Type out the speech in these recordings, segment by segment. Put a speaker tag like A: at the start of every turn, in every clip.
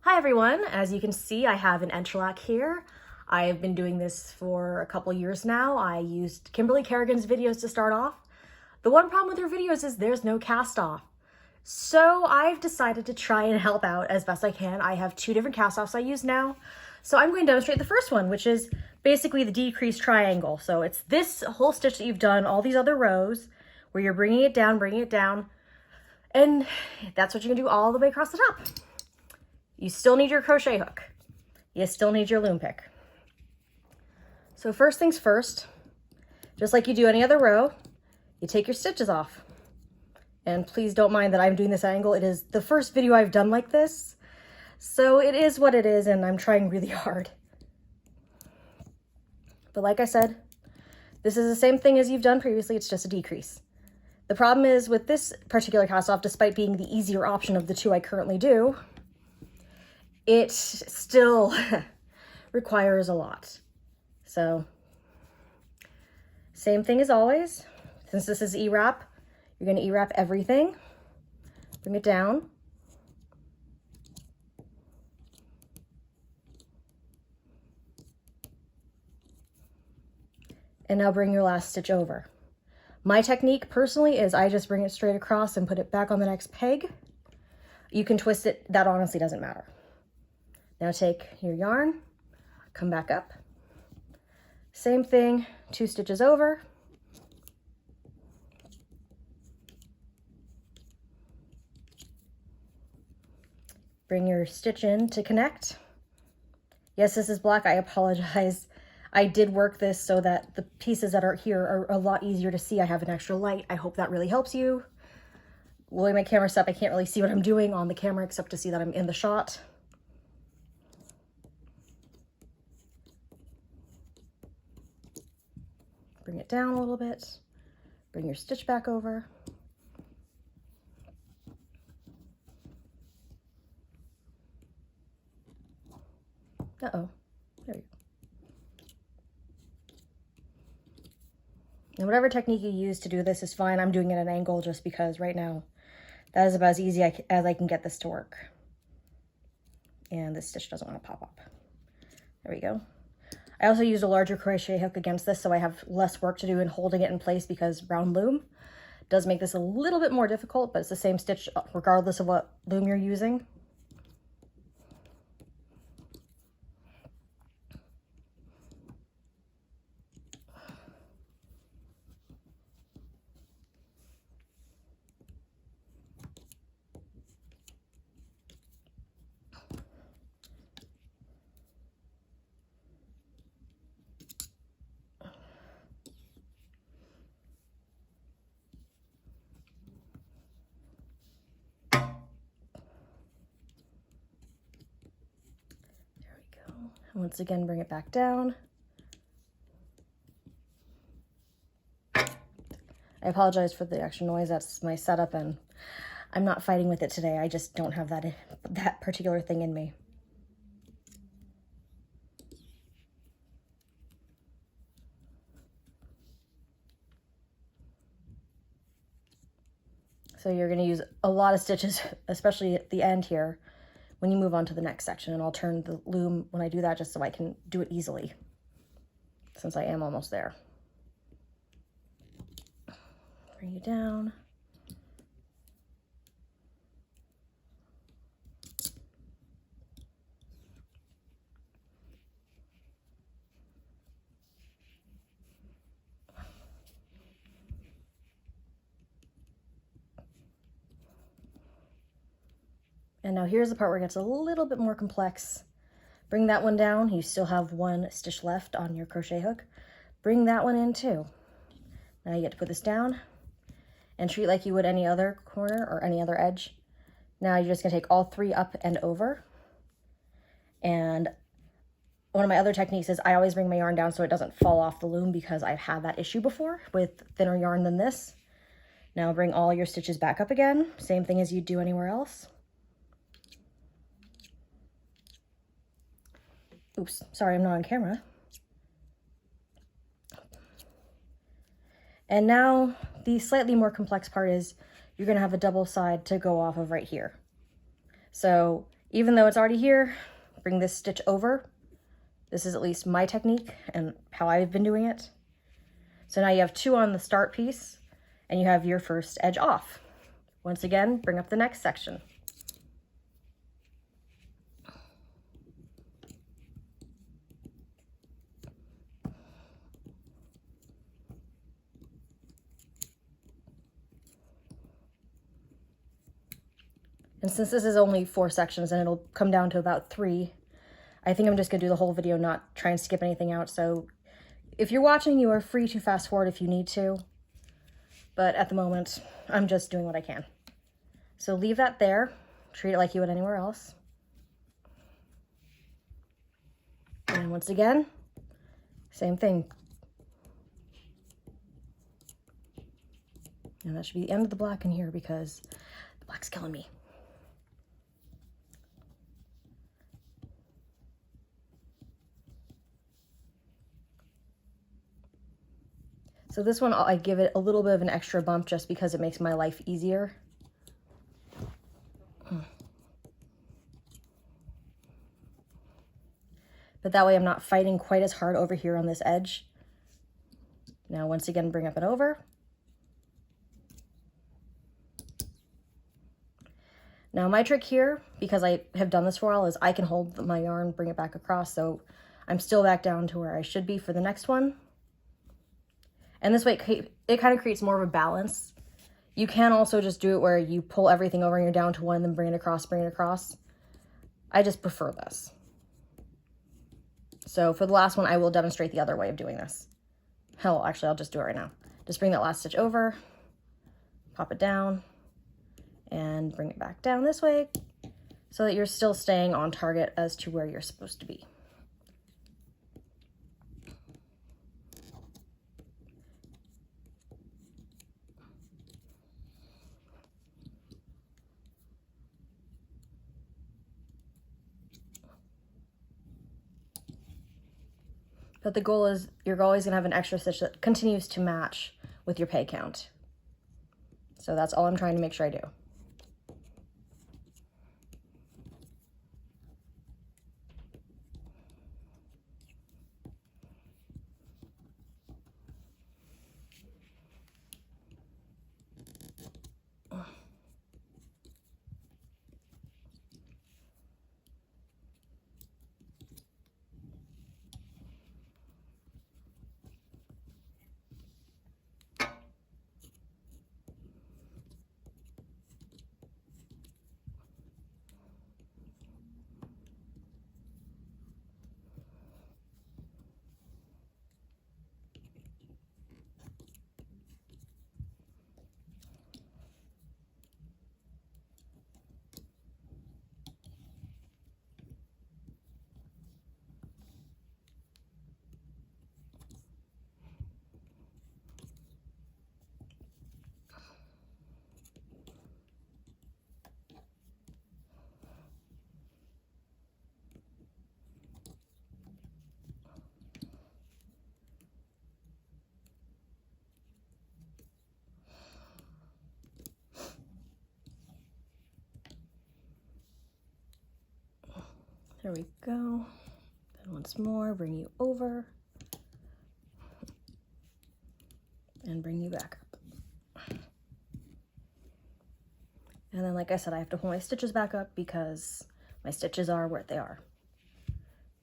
A: Hi everyone, as you can see I have an Entrelac here. I've been doing this for a couple years now. I used Kimberly Kerrigan's videos to start off. The one problem with her videos is there's no cast off. So I've decided to try and help out as best I can. I have two different cast offs I use now. So I'm going to demonstrate the first one, which is basically the decreased triangle. So it's this whole stitch that you've done, all these other rows, where you're bringing it down, and that's what you're gonna do all the way across the top. You still need your crochet hook. You still need your loom pick. So first things first, just like you do any other row, you take your stitches off. And please don't mind that I'm doing this angle. It is the first video I've done like this. So it is what it is, and I'm trying really hard. But like I said, this is the same thing as you've done previously, it's just a decrease. The problem is with this particular cast off, despite being the easier option of the two I currently do, it still requires a lot. So same thing as always. Since this is E-wrap, you're going to E-wrap everything. Bring it down. And now bring your last stitch over. My technique personally is I just bring it straight across and put it back on the next peg. You can twist it, that honestly doesn't matter. Now take your yarn, come back up. Same thing, 2 stitches over. Bring your stitch in to connect. Yes, this is black, I apologize. I did work this so that the pieces that are here are a lot easier to see. I have an extra light. I hope that really helps you. The way my camera's set, I can't really see what I'm doing on the camera except to see that I'm in the shot. Bring it down a little bit. Bring your stitch back over. Uh-oh, there you go. And whatever technique you use to do this is fine. I'm doing it at an angle just because right now that is about as easy as I can get this to work. And this stitch doesn't want to pop up. There we go. I also used a larger crochet hook against this, so I have less work to do in holding it in place because round loom does make this a little bit more difficult, but it's the same stitch regardless of what loom you're using. Once again, bring it back down. I apologize for the extra noise. That's my setup, and I'm not fighting with it today. I just don't have that particular thing in me. So you're going to use a lot of stitches, especially at the end here, when you move on to the next section. And I'll turn the loom when I do that just so I can do it easily, since I am almost there. Bring you down. And now here's the part where it gets a little bit more complex. Bring that one down. You still have 1 stitch left on your crochet hook. Bring that one in too. Now you get to put this down and treat like you would any other corner or any other edge. Now you're just gonna take all 3 up and over. And one of my other techniques is I always bring my yarn down so it doesn't fall off the loom because I've had that issue before with thinner yarn than this. Now bring all your stitches back up again. Same thing as you'd do anywhere else. Oops, sorry, I'm not on camera. And now the slightly more complex part is you're gonna have a double side to go off of right here. So Even though it's already here, bring this stitch over. This is at least my technique and how I've been doing it. So now you have 2 on the start piece and you have your first edge off. Once again, bring up the next section. And since this is only 4 sections and it'll come down to about 3, I think I'm just gonna do the whole video, not try and skip anything out. So if you're watching, you are free to fast forward if you need to. But at the moment, I'm just doing what I can. So leave that there, treat it like you would anywhere else. And once again, same thing. And that should be the end of the black in here because the black's killing me. So this one, I give it a little bit of an extra bump just because it makes my life easier. But that way I'm not fighting quite as hard over here on this edge. Now, once again, bring up and over. Now my trick here, because I have done this for a while, is I can hold my yarn, bring it back across, so I'm still back down to where I should be for the next one. And this way it kind of creates more of a balance. You can also just do it where you pull everything over and you're down to 1 and then bring it across, bring it across. I just prefer this. So for the last one, I will demonstrate the other way of doing this. Hell, actually, I'll just do it right now. Just bring that last stitch over, pop it down, and bring it back down this way so that you're still staying on target as to where you're supposed to be. But the goal is you're always gonna have an extra stitch that continues to match with your pay count. So that's all I'm trying to make sure I do. There we go. Then once more, bring you over and bring you back up. And then, like I said, I have to pull my stitches back up because my stitches are where they are.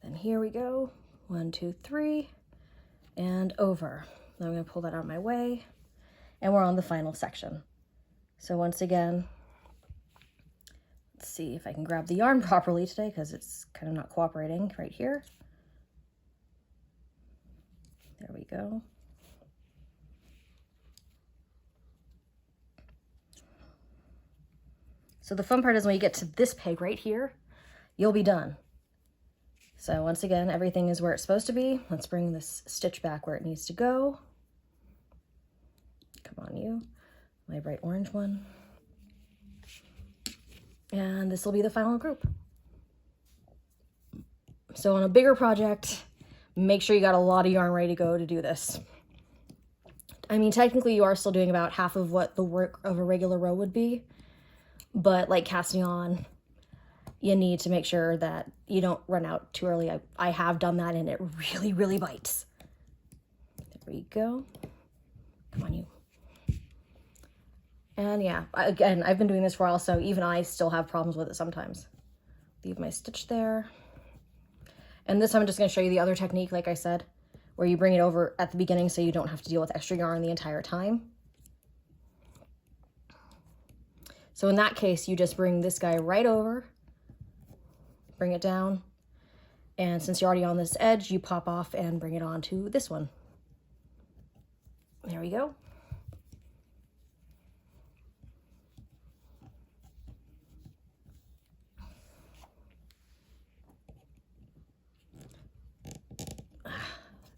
A: Then here we go. 1, 2, 3, and over. Then I'm going to pull that out of my way, and we're on the final section. So once again, let's see if I can grab the yarn properly today because it's kind of not cooperating right here. There we go. So the fun part is when you get to this peg right here, you'll be done. So once again, everything is where it's supposed to be. Let's bring this stitch back where it needs to go. Come on, you, my bright orange one. And this will be the final group. So on a bigger project, make sure you got a lot of yarn ready to go to do this. I mean, technically you are still doing about half of what the work of a regular row would be, but like casting on, you need to make sure that you don't run out too early. I have done that and it really, really bites. There we go. Come on, you. And yeah, again, I've been doing this for a while, so even I still have problems with it sometimes. Leave my stitch there. And this time I'm just going to show you the other technique, like I said, where you bring it over at the beginning so you don't have to deal with extra yarn the entire time. So in that case, you just bring this guy right over, bring it down, and since you're already on this edge, you pop off and bring it onto this one. There we go.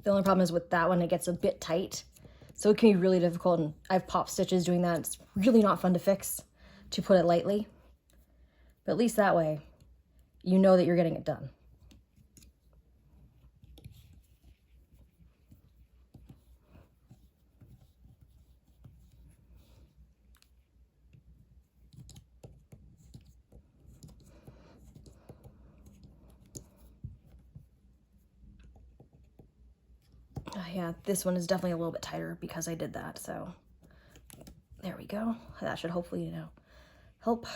A: The only problem is with that one, it gets a bit tight. So it can be really difficult, and I've popped stitches doing that. It's really not fun to fix, to put it lightly. But at least that way, you know that you're getting it done. Yeah, this one is definitely a little bit tighter because I did that, so there we go. That should hopefully, you know, help.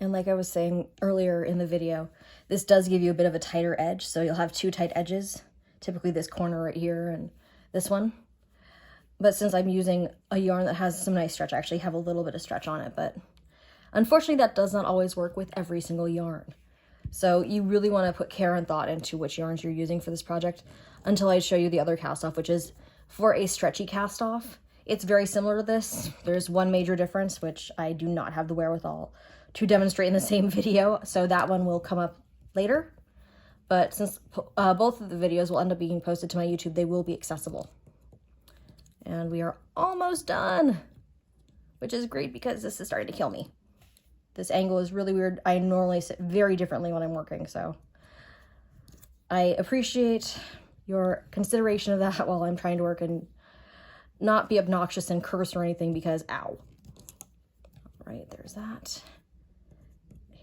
A: And like I was saying earlier in the video, this does give you a bit of a tighter edge, so you'll have two tight edges, typically this corner right here and this one. But since I'm using a yarn that has some nice stretch, I actually have a little bit of stretch on it, but unfortunately that does not always work with every single yarn. So you really want to put care and thought into which yarns you're using for this project until I show you the other cast off, which is for a stretchy cast off. It's very similar to this. There's one major difference, which I do not have the wherewithal to demonstrate in the same video, so that one will come up later. But since both of the videos will end up being posted to my YouTube, they will be accessible. And we are almost done, which is great because this is starting to kill me. This angle is really weird. I normally sit very differently when I'm working, so I appreciate your consideration of that while I'm trying to work and not be obnoxious and curse or anything because ow. All right, there's that.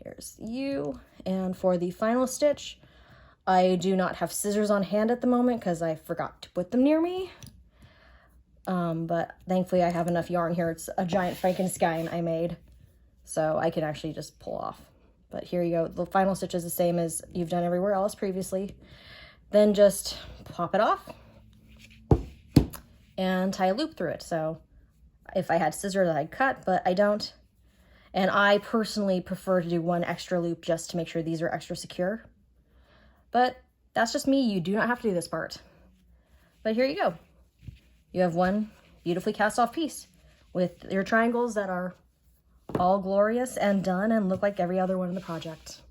A: Here's you. And for the final stitch, I do not have scissors on hand at the moment because I forgot to put them near me. But thankfully I have enough yarn here. It's a giant Frankenstein I made, so I can actually just pull off. But here you go. The final stitch is the same as you've done everywhere else previously. Then just pop it off and tie a loop through it. So if I had scissors, I'd cut, but I don't. And I personally prefer to do one extra loop just to make sure these are extra secure. But that's just me. You do not have to do this part. But here you go. You have one beautifully cast off piece with your triangles that are all glorious and done and look like every other one in the project.